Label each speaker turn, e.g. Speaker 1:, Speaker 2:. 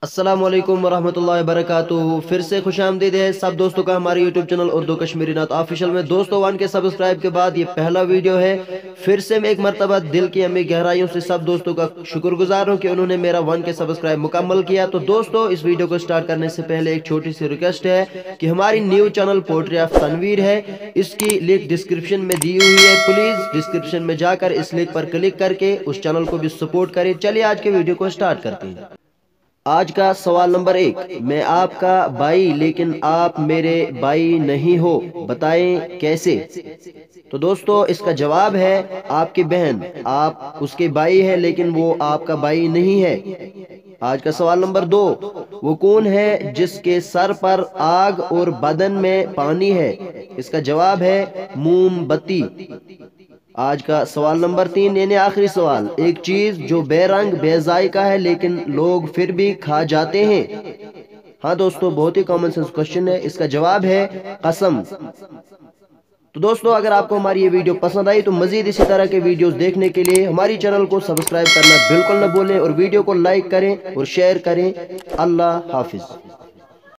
Speaker 1: السلام علیکم ورحمۃ اللہ وبرکاتہ۔ پھر سے خوش آمدید ہے سب دوستوں کا ہمارے یوٹیوب چینل اردو کشمیری نعت آفیشیل میں۔ دوستوں 1 کے سبسکرائب کے بعد یہ پہلا ویڈیو ہے۔ پھر سے میں ایک مرتبہ دل کی امی گہرائیوں سے سب دوستوں کا شکر گزار ہوں کہ انہوں نے میرا 1 کے سبسکرائب مکمل کیا۔ تو دوستوں اس ویڈیو کو سٹارٹ کرنے سے پہلے ایک چھوٹی سی ریکویسٹ ہے کہ ہماری new channel poetry of Tanveer ہے، اس کی لنک ڈسکرپشن میں دی ہوئی ہے۔ پلیز ڈسکرپشن میں جا کر اس لنک پر کلک کر کے اس چینل کو بھی سپورٹ کریں۔ چلیے آج کے ویڈیو کو سٹارٹ کرتے ہیں۔ آج کا سوال نمبر 1، میں آپ کا بھائی لیکن آپ میرے بھائی نہیں ہو، بتائیں کیسے؟ تو دوستو اس کا جواب ہے آپ کی بہن، آپ اس کے بھائی ہے لیکن وہ آپ کا بھائی نہیں ہے۔ آج کا سوال نمبر 2، وہ کون ہے جس کے سر پر آگ اور بدن میں پانی ہے؟ اس کا جواب ہے موم بتی۔ آج کا سوال نمبر 3 یعنی آخری سوال، ایک چیز جو بے رنگ بے ذائقہ ہے لیکن لوگ پھر بھی کھا جاتے ہیں۔ ہاں دوستو بہت ہی کامن سینس کوشچن ہے، اس کا جواب ہے قسم۔ تو دوستو اگر آپ کو ہماری یہ ویڈیو پسند آئی تو مزید اسی طرح کے ویڈیوز دیکھنے کے لیے ہماری چینل کو سبسکرائب کرنا بالکل نہ بھولیں اور ویڈیو کو لائک کریں اور شیئر کریں۔ اللہ حافظ۔